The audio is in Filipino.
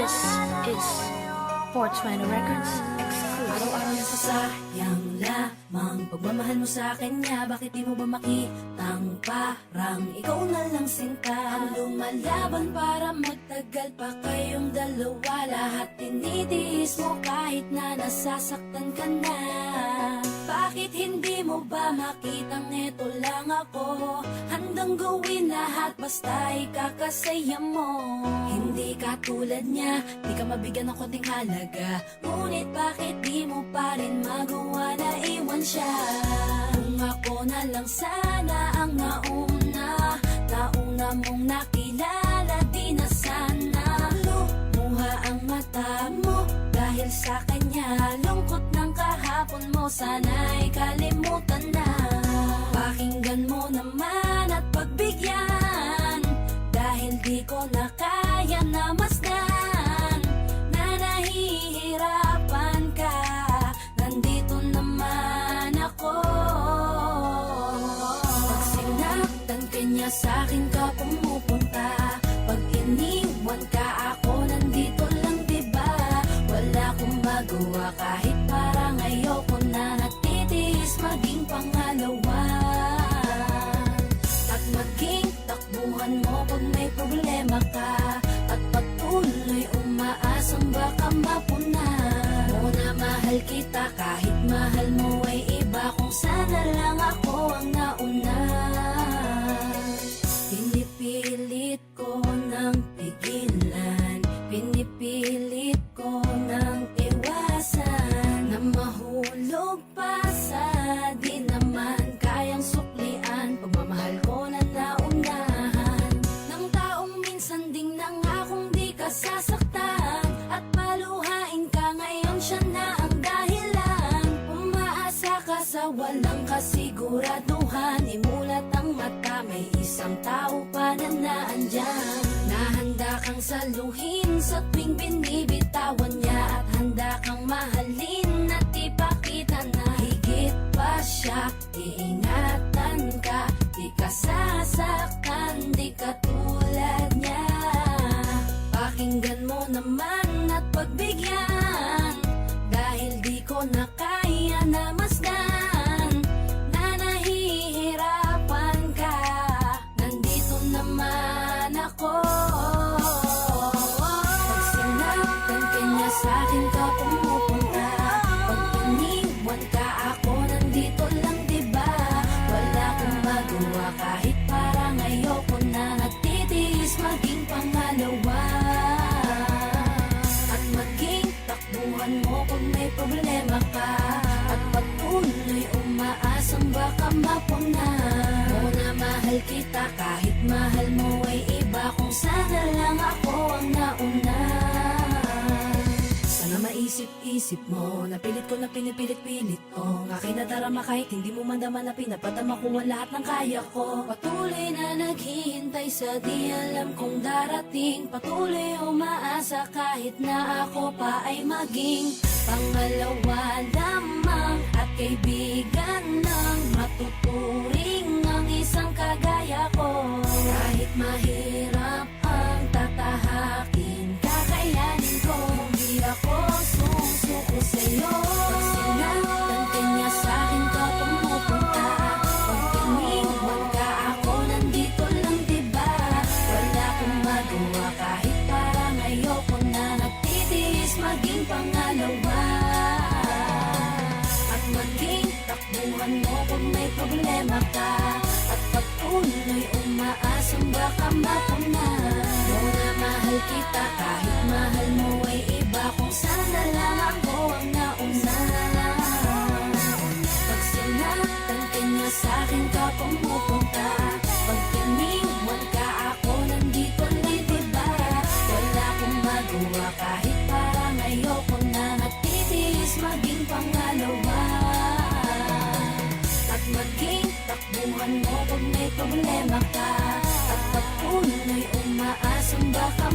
This is 420 Records exclusive. Araw-araw na sasayang lamang pagmamahal mo sa akin nga. Bakit di mo ba makitang parang ikaw na lang sinta ang lumalaban para magtagal pa kayong dalawa. Lahat tinitiis mo kahit na nasasaktan ka na. Bakit hindi mo ba makitang eto lang ako? Handang gawin lahat basta ikakasaya mo. Hindi ka tulad niya, di ka mabigyan ng konting halaga. Ngunit bakit di mo pa rin magawa na iwan siya? Kung ako na lang sana ang nauna mong nakilala, di na sana lumuha ang mata mo dahil sa kanya. Lungkot ng kahapon mo, sana'y kalimutan na. Pakinggan mo naman at pagbigyan, dahil di ko na kaya na masdan na nahihirapan ka. Nandito naman ako. Pag sinaktan ka niya, sa'kin ka pumupunta. Pag iniwan ka, ako nandito lang, diba? Wala akong magawa kahit parang ayoko na. Nagtitiis maging pangalawa at maging takbuhan mo pag may problema ka. At patuloy umaasang baka mapuna mo na mahal kita kahit mahal mo ay iba. Kung sana lang ako ang nauna. Pinipilit ko ng pigilan, pinipilit ko ng iwasan na mahulog pa sa di naman kayang suklian. Pagmamahal ko na naunahan ng taong minsan ding nangakong di ka sasaktan. At paluhain ka ngayon, siya na ang dahilan. Umaasa ka sa walang kasiguraduhan. Imulat ang mata, may isang tao pa na naandyan. Nahanda kang saluhin sa tuwing binibitawan niya. At handa kang mahalin at ipakita na higit pa siya. Iingatan ka, di ka sasaktan, di ka tulad niya. Pakinggan mo naman at pagbigyan, dahil di ko na kaya na masdan na nahihirapan ka. Nandito naman ako. Pag sinaktan ka niya, sa'kin ka pumupunta. Pag iniwan ka, ako nandito lang, diba? Wala akong magawa kahit parang ayoko na. Nagtitiis maging pangalawa at maging takbuhan mo kung may problema ka. At patuloy umaasang baka mapuna mo na mahal kita kahit mahal mo ay iba. Kung sana lang ako ang nauna. Sana maisip-isip mo, napilit ko na pinipilit-pilit ko. Ang aking nadarama kahit hindi mo mandama na pinapadama ko ang lahat ng kaya ko. Patuloy na naghihintay sa di alam kung darating. Patuloy umaasa kahit na ako pa ay maging pangalawa lamang. At kaibigan lang matuturing ang isang kagaya ko. Kahit mahirap ang tatahakin, kakayanin ko. Hindi ako susuko sa'yo. Pag sinaktan ka niya, sa'kin ka pumupunta. Pag iniwan ka, ako nandito lang, diba? Wala akong magawa kahit parang ayoko na. Nagtitiis maging pangalawa at maging takbuhan mo kung may problema ka. At patuloy umaasang baka mapuna mo na mahal kita kahit mahal mo ay iba. Kung sana lang ako ang nauna. Pag sinaktan ka niya, sa'kin ka pumupunta. Pag iniwan ka, ako nandito lang, diba? Wala akong magawa kahit parang ayoko na. Nagtitiis maging pangalawa at maging takbuhan mo pag may problema ka. At patuloy umaasang baka